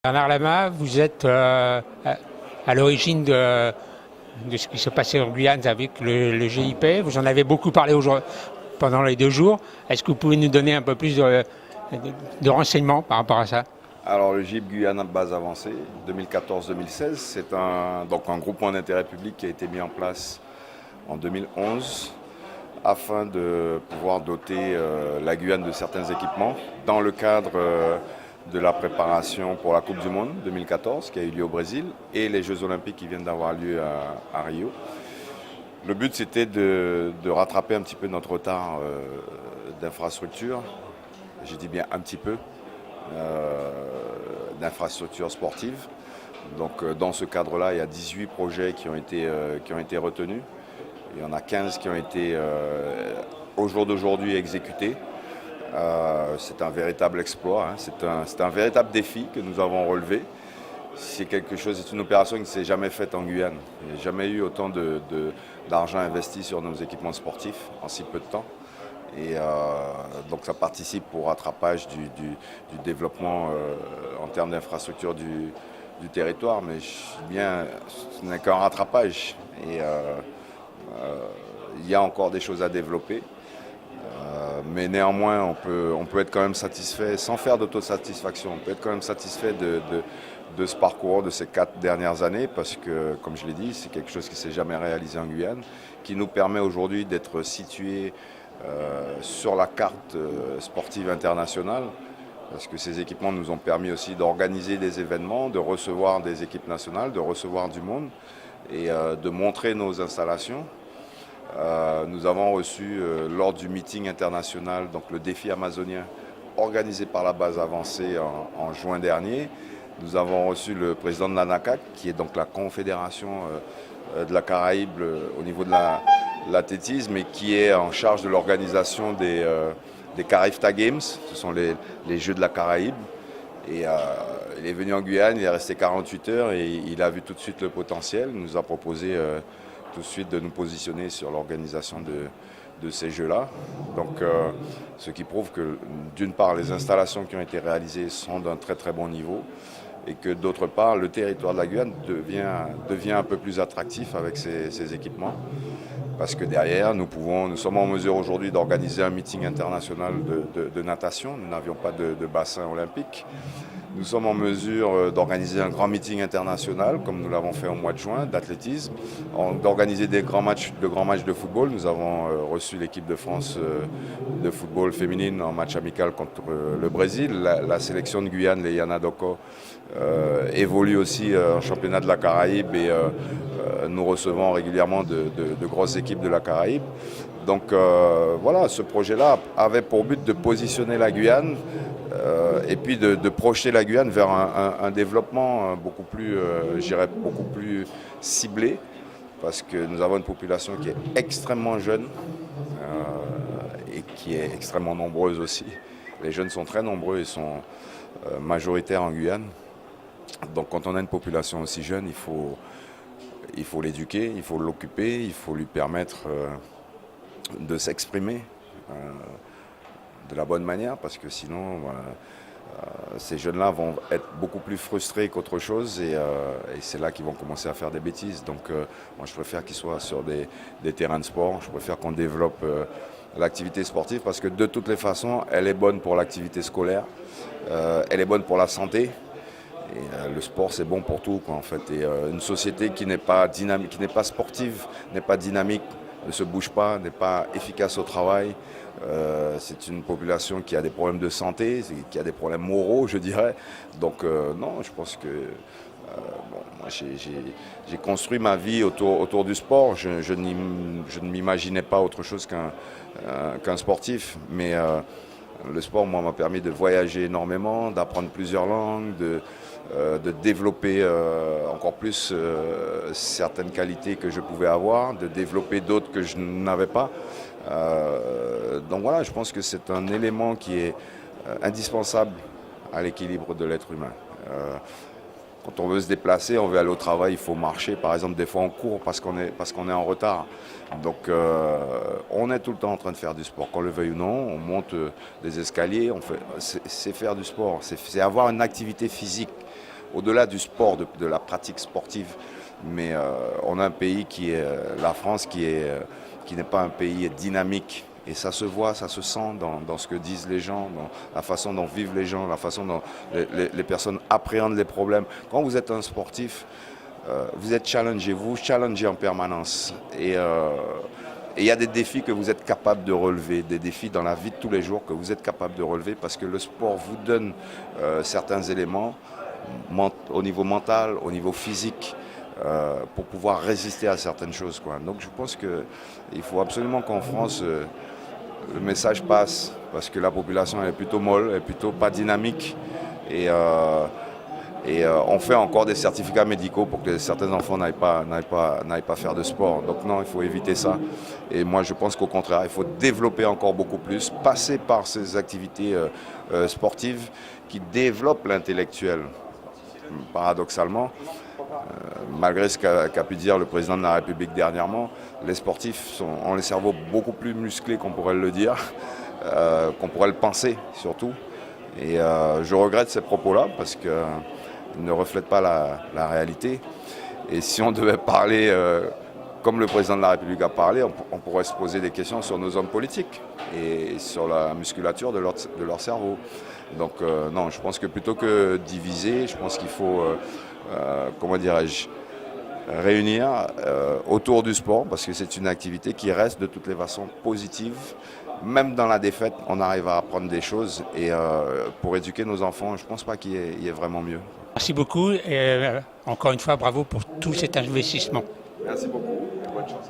Bernard Lama, vous êtes à l'origine de ce qui s'est passé en Guyane avec le GIP. Vous en avez beaucoup parlé pendant les 2 jours. Est-ce que vous pouvez nous donner un peu plus de renseignements par rapport à ça? Alors le GIP Guyane base avancée 2014-2016, c'est donc un groupement d'intérêt public qui a été mis en place en 2011 afin de pouvoir doter la Guyane de certains équipements dans le cadre de la préparation pour la Coupe du Monde 2014 qui a eu lieu au Brésil et les Jeux Olympiques qui viennent d'avoir lieu à Rio. Le but c'était de rattraper un petit peu notre retard d'infrastructure, j'ai dit bien un petit peu, d'infrastructures sportives. Donc dans ce cadre-là, il y a 18 projets qui ont été retenus. Il y en a 15 qui ont été au jour d'aujourd'hui exécutés. C'est un véritable exploit, hein. C'est un véritable défi que nous avons relevé. C'est une opération qui ne s'est jamais faite en Guyane. Il n'y a jamais eu autant d'argent investi sur nos équipements sportifs en si peu de temps. Et donc ça participe au rattrapage du développement en termes d'infrastructure du territoire, mais bien, ce n'est qu'un rattrapage. Et il y a encore des choses à développer. Mais néanmoins, on peut être quand même satisfait, sans faire d'autosatisfaction, on peut être quand même satisfait de ce parcours, de ces 4 dernières années, parce que, comme je l'ai dit, c'est quelque chose qui ne s'est jamais réalisé en Guyane, qui nous permet aujourd'hui d'être situés sur la carte sportive internationale, parce que ces équipements nous ont permis aussi d'organiser des événements, de recevoir des équipes nationales, de recevoir du monde et de montrer nos installations. Nous avons reçu lors du meeting international, donc le défi amazonien, organisé par la base avancée en juin dernier. Nous avons reçu le président de l'ANACAC, qui est donc la confédération de la Caraïbe au niveau de l'athlétisme et qui est en charge de l'organisation des Carifta Games. Ce sont les Jeux de la Caraïbe. Et il est venu en Guyane, il est resté 48 heures et il a vu tout de suite le potentiel. Il nous a proposé tout de suite de nous positionner sur l'organisation de ces Jeux-là. Donc, ce qui prouve que, d'une part, les installations qui ont été réalisées sont d'un très très bon niveau et que, d'autre part, le territoire de la Guyane devient un peu plus attractif avec ces équipements. Parce que derrière, nous sommes en mesure aujourd'hui d'organiser un meeting international de natation. Nous n'avions pas de bassin olympique. Nous sommes en mesure d'organiser un grand meeting international, comme nous l'avons fait au mois de juin, d'athlétisme, d'organiser de grands matchs de football. Nous avons reçu l'équipe de France de football féminine en match amical contre le Brésil. La sélection de Guyane, les Yana Doko, évolue aussi en championnat de la Caraïbe et nous recevons régulièrement de grosses équipes de la Caraïbe. Donc voilà, ce projet-là avait pour but de positionner la Guyane et puis de projeter la Guyane vers un développement beaucoup plus ciblé, parce que nous avons une population qui est extrêmement jeune et qui est extrêmement nombreuse aussi. Les jeunes sont très nombreux et sont majoritaires en Guyane. Donc quand on a une population aussi jeune, il faut l'éduquer, il faut l'occuper, il faut lui permettre de s'exprimer de la bonne manière, parce que sinon ces jeunes-là vont être beaucoup plus frustrés qu'autre chose et c'est là qu'ils vont commencer à faire des bêtises. Donc moi je préfère qu'ils soient sur des terrains de sport, je préfère qu'on développe l'activité sportive, parce que de toutes les façons elle est bonne pour l'activité scolaire, elle est bonne pour la santé. Et le sport, c'est bon pour tout, quoi, en fait. Et une société qui n'est pas dynamique, qui n'est pas sportive, n'est pas dynamique, ne se bouge pas, n'est pas efficace au travail. C'est une population qui a des problèmes de santé, qui a des problèmes moraux, je dirais. Donc non, je pense que moi, j'ai construit ma vie autour du sport. Je ne m'imaginais pas autre chose qu'un sportif, mais le sport, moi, m'a permis de voyager énormément, d'apprendre plusieurs langues, de développer encore plus certaines qualités que je pouvais avoir, de développer d'autres que je n'avais pas. Donc voilà, je pense que c'est un élément qui est indispensable à l'équilibre de l'être humain. Quand on veut se déplacer, on veut aller au travail, il faut marcher. Par exemple, des fois on court parce qu'on est en retard. Donc on est tout le temps en train de faire du sport. Qu'on le veuille ou non, on monte des escaliers, c'est faire du sport. C'est avoir une activité physique au-delà du sport, de la pratique sportive. Mais on a un pays qui est la France, qui n'est pas un pays dynamique. Et ça se voit, ça se sent dans ce que disent les gens, dans la façon dont vivent les gens, la façon dont les personnes appréhendent les problèmes. Quand vous êtes un sportif, vous êtes challengé, vous vous challengez en permanence. Et il y a des défis que vous êtes capable de relever, des défis dans la vie de tous les jours que vous êtes capable de relever parce que le sport vous donne certains éléments au niveau mental, au niveau physique, pour pouvoir résister à certaines choses, quoi. Donc je pense qu'il faut absolument qu'en France, le message passe parce que la population elle est plutôt molle, elle est plutôt pas dynamique. Et on fait encore des certificats médicaux pour que certains enfants n'aillent pas faire de sport. Donc non, il faut éviter ça. Et moi, je pense qu'au contraire, il faut développer encore beaucoup plus, passer par ces activités sportives qui développent l'intellectuel. Paradoxalement, malgré ce qu'a pu dire le président de la République dernièrement, les sportifs ont les cerveaux beaucoup plus musclés qu'on pourrait le dire, qu'on pourrait le penser surtout. Et je regrette ces propos-là parce qu'ils ne reflètent pas la réalité. Et si on devait parler comme le président de la République a parlé, on pourrait se poser des questions sur nos hommes politiques et sur la musculature de leur cerveau. Donc non, je pense que plutôt que diviser, je pense qu'il faut, comment dirais-je, réunir autour du sport parce que c'est une activité qui reste de toutes les façons positive. Même dans la défaite, on arrive à apprendre des choses et pour éduquer nos enfants, je ne pense pas qu'il y ait vraiment mieux. Merci beaucoup et encore une fois, bravo pour tout cet investissement. Merci beaucoup et bonne chance.